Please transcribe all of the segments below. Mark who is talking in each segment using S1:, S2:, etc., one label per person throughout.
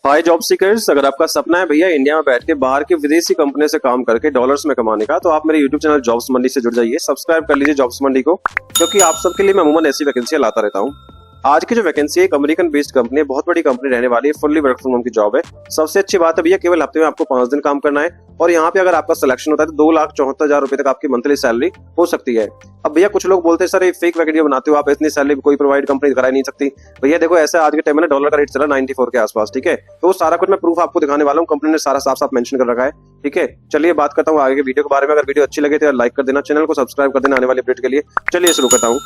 S1: हाय job seekers, अगर आपका सपना है भैया इंडिया में बैठ के बाहर की विदेशी कंपनी से काम करके डॉलर्स में कमाने का, तो आप मेरे यूट्यूब चैनल जॉब्स मंडी से जुड़ जाइए। सब्सक्राइब कर लीजिए जॉब्स मंडी को, क्योंकि आप सबके लिए मैं अमूमन ऐसी वैकेंसी लाता रहता हूँ। आज की जो वैकेंसी है एक अमेरिकन बेस्ड कंपनी है, बहुत बड़ी कंपनी रहने वाली है, फुल्ली वर्क फ्रॉम होम की जॉब है। सबसे अच्छी बात है भैया केवल हफ्ते में आपको 5 दिन काम करना है, और यहाँ पे अगर आपका सिलेक्शन होता है तो 2,74,000 रुपए तक आपकी मंथली सैलरी हो सकती है। अब भैया कुछ लोग बोलते हैं सर ये फेक वैकेंसी बनाते हो आप, इतनी सैलरी कोई प्रोवाइड कंपनी करा नहीं सकती। भैया देखो ऐसा आज के टाइम में डॉलर का रेट चला 94 के आसपास, ठीक है, तो सारा कुछ मैं प्रूफ आपको दिखाने वाला हूँ, कंपनी ने सारा साफ साफ मेंशन कर रखा है। ठीक है, चलिए बात करता हूँ आगे के वीडियो के बारे में। अगर वीडियो अच्छी लगे तो लाइक कर देना, चैनल को सब्सक्राइब कर देना आने वाले अपडेट के लिए। चलिए शुरू करता हूँ।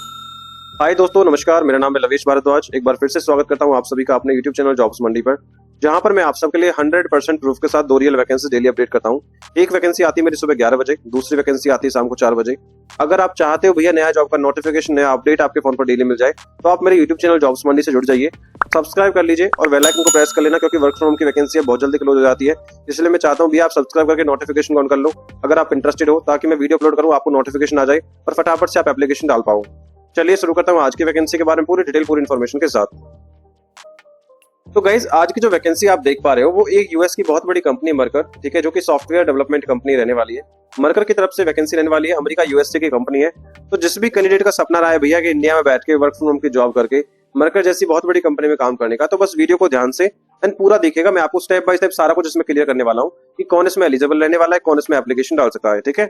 S1: हाय दोस्तों, नमस्कार, मेरा नाम है लवेश भारद्वाज। एक बार फिर से स्वागत करता हूं आप सभी का अपने यूट्यूब चैनल जॉब्स मंडी पर, जहां पर मैं आप सबके लिए 100% प्रूफ के साथ 2 रियल वैकेंसी डेली अपडेट करता हूं। एक वैकेंसी आती है मेरी सुबह 11 बजे, दूसरी वैकेंसी आती है शाम को 4 बजे। अगर आप चाहते हो भैया नया जॉब का नोटिफिकेशन, नया अपडेट आपके फोन पर डेली मिल जाए, तो आप मेरे यूट्यूब चैनल जॉब्स मंडी से जुड़ जाइए, सब्सक्राइब कर लीजिए और बेल आइकन को प्रेस कर लेना, क्योंकि वर्क फ्रॉम होम की वैकेंसी बहुत जल्दी क्लोज हो जाती है। इसलिए मैं चाहता हूं भैया आप सब्सक्राइब करके नोटिफिकेशन ऑन कर लो अगर आप इंटरेस्टेड हो, ताकि मैं वीडियो अपलोड करूं आपको नोटिफिकेशन आ जाए और फटाफट से आप एप्लीकेशन डाल पाओ। चलिए शुरू करता हूं आज की वैकेंसी के बारे में पूरी डिटेल, पूरी इन्फॉर्मेशन के साथ। तो गाइज आज की जो वैकेंसी आप देख पा रहे हो वो एक यूएस की बहुत बड़ी कंपनी मर्कर, ठीक है, जो कि सॉफ्टवेयर डेवलपमेंट कंपनी रहने वाली है। मर्कर की तरफ से वैकेंसी रहने वाली है, अमेरिका यूएसए की कंपनी है। तो जिस भी कैंडिडेट का सपना रहा है भैया कि इंडिया में बैठ के वर्क फ्रॉम होम की जॉब करके मर्कर जैसी बहुत बड़ी कंपनी में काम करने का, तो बस वीडियो को ध्यान से एंड पूरा देखिएगा। मैं आपको स्टेप बाय स्टेप सारा कुछ इसमें क्लियर करने वाला हूँ कि कौन इसमें एलिजिबल रहने वाला है, कौन इसमें एप्लीकेशन डाल सकता है। ठीक है,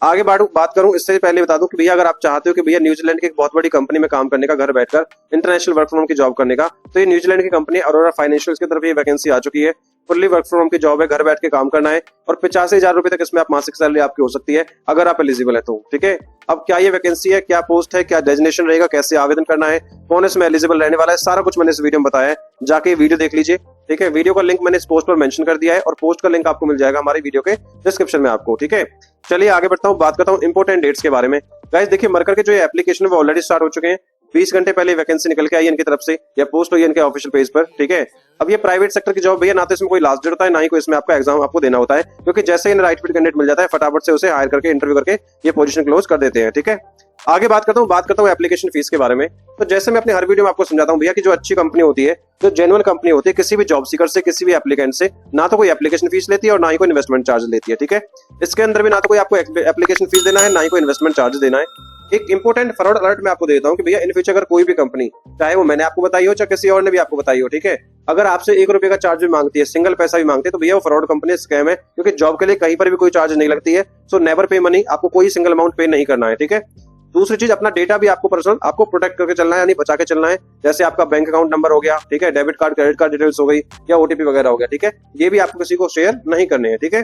S1: आगे बात करूं इससे पहले बता दूं कि भैया अगर आप चाहते हो कि भैया न्यूजीलैंड की एक बहुत बड़ी कंपनी में काम करने का, घर बैठकर इंटरनेशनल वर्क फ्रॉम होम की जॉब करने का, तो ये न्यूजीलैंड की कंपनी अरोरा फाइनेंशियल्स की तरफ ये वैकेंसी आ चुकी है। फुल्ली वर्क फ्रॉम होम की जॉब है, घर बैठ के काम करना है और 85,000 रुपए तक इसमें आप मासिक सैलरी आपकी हो सकती है अगर आप एलिजिबल है तो। ठीक है, अब क्या ये वैकेंसी है, क्या पोस्ट है, क्या डेजिग्नेशन रहेगा, कैसे आवेदन करना है, कौन इसमें एलिजिबल रहने वाला है, सारा कुछ मैंने इस वीडियो में बताया है। जाके वीडियो देख लीजिए। ठीक है, वीडियो का लिंक मैंने इस पोस्ट पर मेंशन कर दिया है और पोस्ट का लिंक आपको मिल जाएगा हमारी वीडियो के डिस्क्रिप्शन में आपको। ठीक है, चलिए आगे बढ़ता हूँ, बात करता हूँ इंपोर्टेंट डेट्स के बारे में। गाइस देखिए मर्कर के जो एप्लीकेशन है वो ऑलरेडी स्टार्ट हो चुके हैं। 20 घंटे पहले वैकेंसी निकल के आई इनकी तरफ से, या पोस्ट हुई इनके ऑफिशियल पेज पर। ठीक है, अब ये प्राइवेट सेक्टर की जॉब भैया, ना तो इसमें कोई लास्ट डेट होता है, ना ही कोई इसमें आपका एग्जाम आपको देना होता है, क्योंकि जैसे इन राइट फिट कैंडिडेट मिल जाता है फटाफट से उसे हायर करके इंटरव्यू करके ये पोजीशन क्लोज कर देते हैं। ठीक है, आगे बात करता हूँ एप्लीकेशन फीस के बारे में। तो जैसे मैं अपने हर वीडियो में आपको समझाता हूँ भैया कि जो अच्छी कंपनी होती है, जो जेन्युइन कंपनी होती है, किसी भी जॉब सीकर से, किसी भी एप्लीकेंट से ना तो कोई एप्लीकेशन फीस लेती है और ना ही कोई इन्वेस्टमेंट चार्ज लेती है। ठीक है, इसके अंदर भी ना तो कोई आपको एप्लीकेशन फीस देना है, ना ही कोई इन्वेस्टमेंट चार्ज देना है। एक इंपोर्टेंट फ्रॉड अलर्ट मैं आपको देता हूं कि भैया इन फ्यूचर अगर कोई भी कंपनी, चाहे वो मैंने आपको बताई हो चाहे किसी और ने भी आपको बताई हो, ठीक है, अगर आपसे 1 रुपए का चार्ज भी मांगती है, सिंगल पैसा भी मांगती है, तो भैया वो फ्रॉड कंपनी स्कैम है, क्योंकि जॉब के लिए कहीं पर भी कोई चार्ज नहीं लगती है। सो नेवर पे मनी, आपको कोई सिंगल अमाउंट पे नहीं करना है। ठीक है, दूसरी चीज, अपना डेटा भी आपको पर्सनल आपको प्रोटेक्ट करके चलना है, यानी बचा के चलना है। जैसे आपका बैंक अकाउंट नंबर हो गया, ठीक है, debit card credit card details हो गई, या ओटीपी वगैरह हो गया। ठीक है, ये भी आपको किसी को शेयर नहीं करने हैं। ठीक है,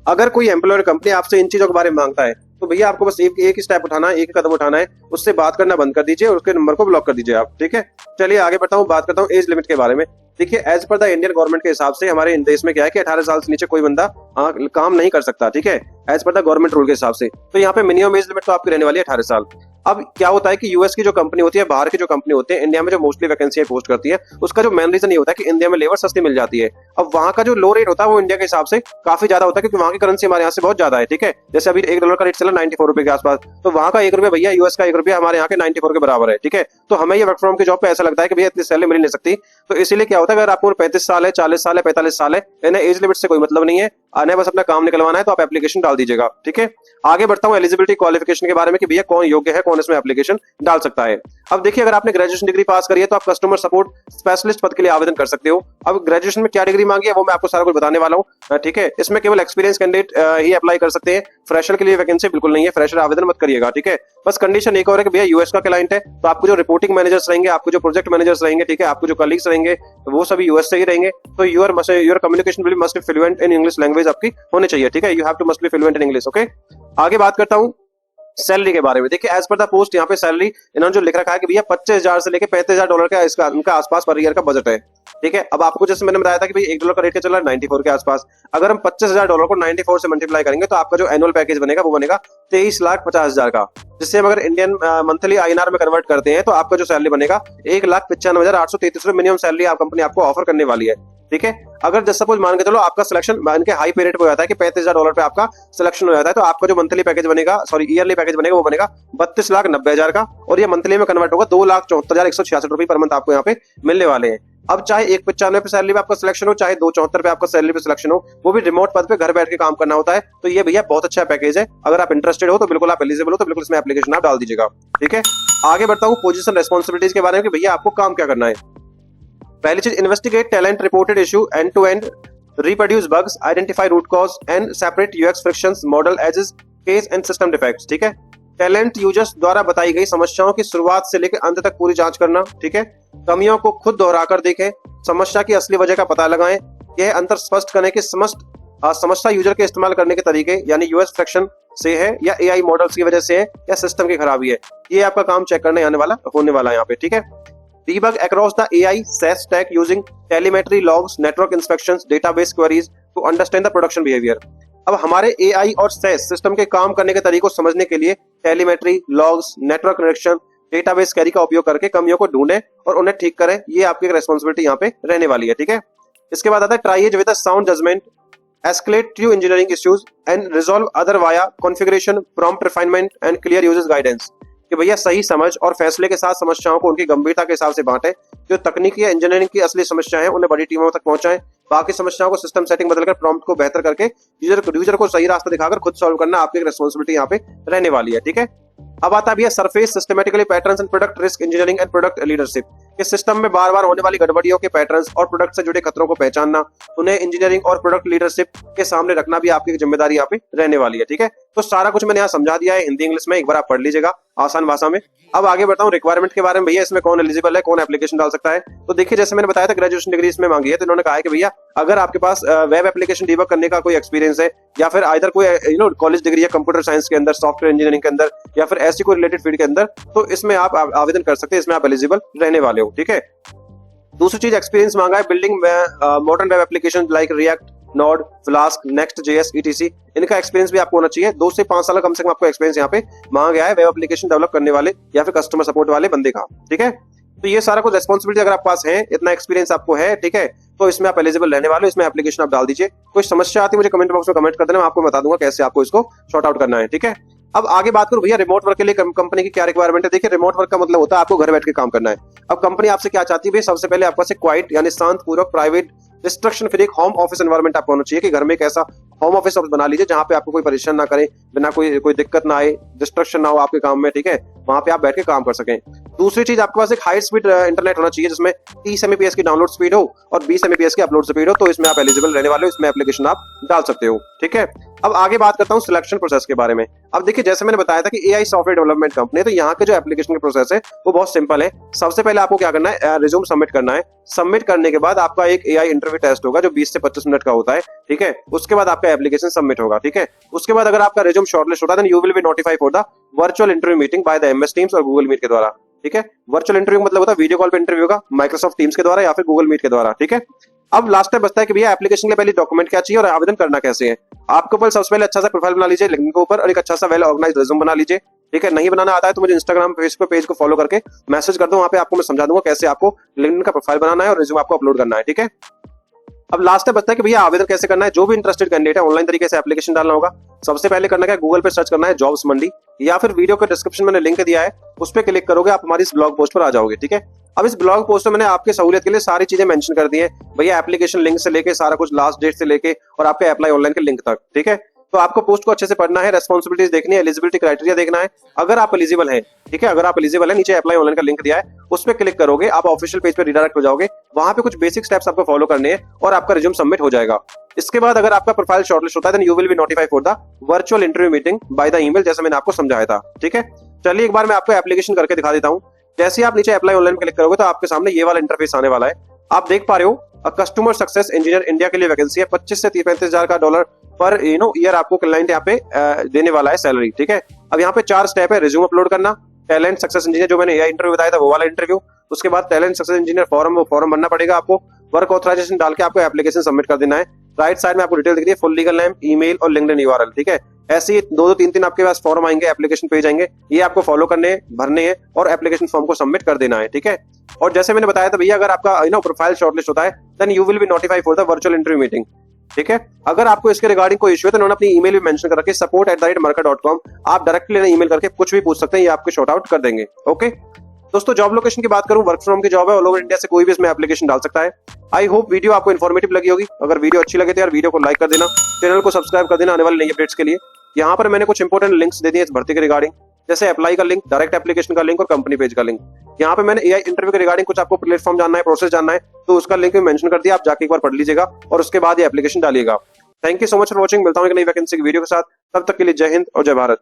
S1: अगर कोई एम्प्लॉयर कंपनी आपसे इन चीजों के बारे में मांगता है तो भैया आपको बस एक ही स्टेप उठाना है, एक कदम उठाना है, उससे बात करना बंद कर दीजिए और उसके नंबर को ब्लॉक कर दीजिए आप। ठीक है, चलिए आगे बढ़ता हूँ, बात करता हूँ एज लिमिट के बारे में। देखिए as per the Indian government के हिसाब से हमारे देश में क्या है कि 18 साल से नीचे कोई बंदा काम नहीं कर सकता। ठीक है, as per the government rule के हिसाब से। तो यहाँ पे मिनिमम एज लिमिट तो आपकी रहने वाली है 18 साल। अब क्या होता है कि यूएस की जो कंपनी होती है, बाहर की जो कंपनी होती है, इंडिया में जो मोस्टली वैकेंसी पोस्ट करती है, उसका जो मेन रीजन ये होता है कि इंडिया में लेबर सस्ती मिल जाती है। अब वहां का जो लो रेट होता है वो इंडिया के हिसाब से काफी ज्यादा होता है, क्योंकि वहां की करेंसी हमारे यहाँ से बहुत ज्यादा है। ठीक है, जैसे अभी $1 का रेट चला 94 रुपए के आसपास, तो वहां का 1 रुपया भैया यूएस का 1 रुपया हमारे यहाँ के 94 के बराबर है। ठीक है, तो हमें ये वर्क फ्रॉम की जॉब पे ऐसा लगता है कि भैया इतनी सैलरी मिल नहीं सकती। तो इसीलिए क्या होता है, अगर आपको 35 साल है, 40 साल है, 45 साल है, इन्हें एज लिमिट से कोई मतलब नहीं है, आने बस अपना काम निकलवाना है, तो आप एप्लीकेशन डाल दीजिएगा। ठीक है, आगे बढ़ता हूँ एलिजिबिलिटी क्वालिफिकेशन के बारे में कि भैया कौन योग्य है, कौन इसमें एप्लीकेशन डाल सकता है। अब देखिए अगर आपने ग्रेजुएशन डिग्री पास करी है तो आप कस्टमर सपोर्ट स्पेशलिस्ट पद के लिए आवेदन कर सकते हो। अब ग्रेजुएशन में क्या डिग्री मांगी है वो मैं आपको सारा कुछ बताने वाला हूँ। ठीक है, इसमें केवल एक्सपीरियंस कैंडिडेट ही अप्लाई कर सकते हैं, फ्रेशर के लिए वैकेंसी बिल्कुल नहीं है, फ्रेशर आवेदन मत करिएगा। ठीक है, बस कंडीशन एक और है कि भैया यूएस का क्लाइंट है, तो आपको जो रिपोर्टिंग मैनेजर्स रहेंगे, आपको जो प्रोजेक्ट मैनेजर्स रहेंगे, ठीक है, आपको जो कलीग्स रहेंगे, तो वो सभी यूएस से ही रहेंगे। तो your communication will must be fluent in English language आपकी होनी चाहिए। ठीक है, you have to must be fluent in English. Okay, आगे बात करता हूँ सैलरी के बारे में। देखिए एज पर द पोस्ट यहाँ पे सैलरी इन्होंने जो लिख रखा है कि भैया $25,000 से लेके $35,000 का इसका उनका आसपास पर ईयर का बजट है। ठीक है, अब आपको जैसे मैंने बताया था कि भाई $1 का रेट का चल रहा है 94 के आसपास, अगर हम $25,000 को 94 से मल्टीप्लाई करेंगे तो आपका जो एनुअल पैकेज बनेगा वो बनेगा 23,50,000 का, जिससे हम अगर इंडियन मंथली INR में कन्वर्ट करते हैं तो आपका जो सैलरी बनेगा 1,95,833 रुपए मिनिमम सैलरी आप कंपनी आपको ऑफर करने वाली है। ठीक है, अगर जैसे सपोज मान के चलो आपका सिलेक्शन इनके हाई पे रेट पे हो जाता है कि $35,000 पे आपका सिलेक्शन हो जाता है, तो आपका जो मंथली पैकेज बनेगा, सॉरी ईयरली पैकेज बनेगा, वो बनेगा 32,90,000 का, और ये मंथली में कन्वर्ट होगा 2,74,166 रुपए पर मंथ आपको यहाँ पे मिलने वाले हैं। अब चाहे 195 पे सैलरी पे आपका सिलेक्शन हो, चाहे 274 पे आपका सैलरी पे सिलेक्शन हो, वो भी रिमोट पद पे घर बैठ के काम करना होता है। तो ये भैया बहुत अच्छा पैकेज है। अगर आप इंटरेस्टेड हो तो बिल्कुल आप एलिजिबल हो तो बिल्कुल इसमें एप्लीकेशन आप डाल दीजिएगा। ठीक है, आगे बढ़ता हूँ पोजीशन रेस्पॉन्सिबिलिटीज के बारे में कि भैया आपको काम क्या करना है। पहली चीज, investigate talent reported issue end to end, reproduce bugs, identify root cause and separate UX frictions, model edges, case and system defects। ठीक है, टैलेंट यूजर्स द्वारा बताई गई समस्याओं की शुरुआत से लेकर अंत तक पूरी जांच करना। ठीक है, कमियों को खुद दोहराकर देखें, समस्या की असली वजह का पता लगाएं, यह अंतर स्पष्ट करने की समस्या यूजर के इस्तेमाल करने के तरीके यानी यूएक्स फ्रिक्शन से है या एआई मॉडल्स की वजह से है या सिस्टम की खराबी है। ये आपका काम चेक करने होने वाला है यहाँ पे। ठीक है, debug across the AI SaaS stack using telemetry logs, network inspections, database queries to understand the production behavior। अब हमारे AI और SaaS सिस्टम के काम करने के तरीकों को समझने के लिए टेलीमेट्री, लॉग्स, नेटवर्क निरीक्षण, डेटाबेस क्वेरी का उपयोग करके कमियों को ढूंढें और उन्हें ठीक करें। ये आपकी रेस्पॉन्सिबिलिटी यहाँ पे रहने वाली है। ठीक है, इसके बाद आता है triage with a sound judgment, escalate to engineering issues and resolve other via configuration, prompt refinement and clear users guidance। कि भैया सही समझ और फैसले के साथ समस्याओं को उनकी गंभीरता के हिसाब से बांटें। जो तकनीकी या इंजीनियरिंग की असली समस्याएं हैं उन्हें बड़ी टीमों तक पहुंचाएं। बाकी समस्याओं को सिस्टम सेटिंग बदलकर प्रॉम्प्ट को बेहतर करके यूजर को सही रास्ता दिखाकर खुद सॉल्व करना आपकी रेस्पॉन्सिबिलिटी यहाँ पे रहने वाली है। ठीक है, अब आता है surface systematically patterns and product risk engineering and product leadership. इस सिस्टम में बार बार होने वाली गड़बड़ियों के पैटर्न्स और प्रोडक्ट से जुड़े खतरों को पहचानना, उन्हें इंजीनियरिंग और प्रोडक्ट लीडरशिप के सामने रखना भी आपकी जिम्मेदारी यहाँ पे रहने वाली है। ठीक है, तो सारा कुछ मैंने यहाँ समझा दिया है हिंदी इंग्लिश में, एक बार आप पढ़ लीजिएगा आसान भाषा में। अब आगे बढ़ता हूँ रिक्वायरमेंट के बारे में। भैया इसमें कौन एलिजिबल है, कौन एप्लीकेशन डाल सकता है। तो देखिए जैसे मैंने बताया था ग्रेजुएशन डिग्री इसमें मांगी है, तो इन्होंने कहा है कि भैया अगर आपके पास वेब एप्लीकेशन डिबग करने का कोई एक्सपीरियंस है या फिर आइदर कोई कॉलेज डिग्री है कंप्यूटर साइंस के अंदर, सॉफ्टवेयर इंजीनियरिंग के अंदर या फिर ऐसी कोई रिलेटेड फील्ड के अंदर, तो इसमें आप आवेदन कर सकते हैं, इसमें आप एलिजिबल रहने वाले हो। ठीक है, दूसरी चीज एक्सपीरियंस मांगा है building modern web application like react, node, flask, next JS, etc. इनका एक्सपीरियंस भी आपको होना चाहिए। 2 से 5 साल कम से कम आपको एक्सपीरियंस यहाँ पे मांगा गया है वेब एप्लीकेशन डेवलप करने वाले या फिर कस्टमर सपोर्ट वाले बंदे का। ठीक है, तो ये सारा कुछ रेस्पॉन्सिबिलिटी अगर आपके पास है, इतना एक्सपीरियंस आपको है, ठीक है, तो इसमें आप एलिजिबल रहने वाले हो। इसमें एप्लीकेशन आप डाल दीजिए। कोई समस्या आती है मुझे कमेंट बॉक्स में कमेंट कर देना, मैं आपको बता दूंगा कैसे आपको इसको सॉर्ट आउट करना है। ठीक है, अब आगे बात करूं भैया रिमोट वर्क के लिए कंपनी की क्या रिक्वायरमेंट है। देखिए रिमोट वर्क का मतलब होता है आपको घर बैठ के काम करना है। अब कंपनी आपसे क्या चाहती है, सबसे पहले आपके पास क्वाइट यानी शांत पूर्वक प्राइवेट डिस्ट्रक्शन फ्री एक होम ऑफिस एनवायरनमेंट आपको होना चाहिए कि घर में एक ऐसा होम ऑफिस बना लीजिए जहां पे आपको कोई परेशान ना करे, बिना कोई दिक्कत ना आए, डिस्ट्रक्शन ना हो आपके काम में। ठीक है, वहां पे आप बैठ के काम कर सकें। दूसरी चीज आपके पास एक हाई स्पीड इंटरनेट होना चाहिए जिसमें 30 Mbps की डाउनलोड स्पीड हो और 20 Mbps की अपलोड स्पीड हो, तो इसमें आप एलिजिबल रहने वाले हो, इसमें एप्लीकेशन आप डाल सकते हो। ठीक है, अब आगे बात करता हूँ सिलेक्शन प्रोसेस के बारे में। अब देखिए जैसे मैंने बताया था कि एआई सॉफ्टवेयर डेवलपमेंट कंपनी है, तो यहाँ के जो एप्लीकेशन का प्रोसेस है वो बहुत सिंपल है। सबसे पहले आपको क्या करना है, रिज्यूम सबमिट करना है। सबमिट करने के बाद आपका एक एआई इंटरव्यू टेस्ट होगा जो 20 से 25 मिनट का होता है। ठीक है, उसके बाद आपका एप्लीकेशन सबमिट होगा। ठीक है, उसके बाद अगर आपका रिज्यूम शॉर्टलिस्ट होता है then you will be notified for the virtual interview meeting by the MS Teams और गूगल मीट के द्वारा। ठीक है, वर्चुअल इंटरव्यू मतलब होता है वीडियो कॉल पे इंटरव्यू होगा माइक्रोसॉफ्ट टीम्स के द्वारा या फिर गूगल मीट के द्वारा। ठीक है, अब लास्ट में बचता है कि भैया एप्लीकेशन के पहले डॉक्यूमेंट क्या चाहिए और आवेदन करना कैसे है। आपको पहले सबसे पहले अच्छा सा प्रोफाइल बना लीजिए लिंक्डइन के ऊपर और एक अच्छा सा वेल ऑर्गेनाइज्ड रिज्यूम बना लीजिए। ठीक है, नहीं बनाना आता है तो मुझे इंस्टाग्राम फेसबुक पेज को फॉलो करके मैसेज कर दो, वहां पे आपको मैं समझा दूंगा कैसे आपको लिंक्डइन का प्रोफाइल बनाना है और रिज्यूम आपको अपलोड करना है। ठीक है, अब लास्ट में बचता है कि भैया आवेदन कैसे करना है। जो भी इंटरेस्टेड कैंडिडेट है ऑनलाइन तरीके से एप्लीकेशन डालना होगा। सबसे पहले करना क्या, गूगल पे सर्च करना है जॉब्स मंडी या फिर वीडियो के डिस्क्रिप्शन में लिंक दिया है उस पर क्लिक करोगे, आप हमारी इस ब्लॉग पोस्ट पर आ जाओगे। ठीक है, अब इस ब्लॉग पोस्ट में मैंने आपके सहूलियत के लिए सारी चीजें मेंशन कर दी है भैया, एप्लीकेशन लिंक से लेके सारा कुछ, लास्ट डेट से लेके और आपके अप्लाई ऑनलाइन के लिंक तक। ठीक है, तो आपको पोस्ट को अच्छे से पढ़ना है, रेस्पॉन्सिबिलिटीज देखनी है, एलिजिबिलिटी क्राइटेरिया देखना है। अगर आप एलिजिबल हैं, ठीक है, अगर आप एलिजिबल है, नीचे अप्लाई ऑनलाइन का लिंक दिया है उस पर क्लिक करोगे, आप ऑफिशियल पेज पर रिडायरेक्ट हो जाओगे। वहां पे कुछ बेसिक स्टेप्स आपको फॉलो करने हैं और आपका रिज्यूम सबमिट हो जाएगा। इसके बाद अगर आपका प्रोफाइल शॉर्टलिस्ट होता है then you will be notified for the virtual interview meeting by the email, जैसे मैंने आपको समझाया था। ठीक है, चलिए एक बार मैं आपको एप्लीकेशन करके दिखा देता हूँ। जैसे आप नीचे अप्लाई ऑनलाइन क्लिक करोगे तो आपके सामने ये वाला इंटरफेस आने वाला है। आप देख पा रहे हो कस्टमर सक्सेस इंजीनियर इंडिया के लिए वैकेंसी है। 25 से 35 हजार का डॉलर पर ईयर आपको क्लाइंट यहाँ पे देने वाला है सैलरी। ठीक है, अब यहाँ पे 4 स्टेप है, रिज्यूम अपलोड करना, टैलेंट सक्सेस इंजीनियर जो मैंने एआई इंटरव्यू बताया था वो वाला इंटरव्यू, उसके बाद टैलेंट सक्सेस इंजीनियर फॉर्म भरना पड़ेगा आपको, वर्क ऑथराइजेशन डाल के आपको एप्लीकेशन सबमिट कर देना है। राइट साइड में आपको डिटेल दिख रही है, फुल लीगल नेम, ईमेल और लिंक्डइन यूआरएल। ठीक है, ऐसे ही 2-3 आपके पास फॉर्म आएंगे, एप्लीकेशन पेज आएंगे, ये आपको फॉलो करने हैं, भरने हैं और एप्लीकेशन फॉर्म को सबमिट कर देना है। ठीक है, और जैसे मैंने बताया था भैया अगर आपका प्रोफाइल शॉर्टलिस्ट होता है then you will be notified for the virtual interview meeting. ठीक है, अगर आपको इसके रिगार्डिंग कोई इशू है तो उन्होंने अपनी ईमेल भी मेंशन कर रखी है support@marker.com। आप डायरेक्टली ईमेल करके कुछ भी पूछ सकते हैं, ये आपको शॉर्ट आउट कर देंगे। ओके, दोस्तों जॉब लोकेशन की बात करूं, वर्क फ्रॉम की जॉब है, ऑल ओवर इंडिया से कोई भी इसमें एप्लीकेशन डाल सकता है। आई होप वीडियो आपको इन्फॉर्मेटिव लगी होगी। अगर वीडियो अच्छी लगे तो यार वीडियो को लाइक कर देना, चैनल को सब्सक्राइब कर देना आने वाले नई अपडेट्स के लिए। यहाँ पर मैंने कुछ इंपोर्टेंट लिंक्स दे दिए इस भर्ती के रिगार्डिंग, जैसे अप्लाई का लिंक, डायरेक्ट एप्लीकेशन का लिंक और कंपनी पेज का लिंक। यहाँ पे मैंने एआई इंटरव्यू के रिगार्डिंग कुछ आपको प्लेटफॉर्म जानना है, प्रोसेस जानना है, तो उसका लिंक भी मेंशन कर दिया, आप जाके एक बार पढ़ लीजिएगा और उसके बाद ये एप्लीकेशन डालिएगा। Thank you so much for watching. मिलता हूं एक नई वैकेंसी की वीडियो के साथ, तब तक के लिए जय हिंद और जय भारत।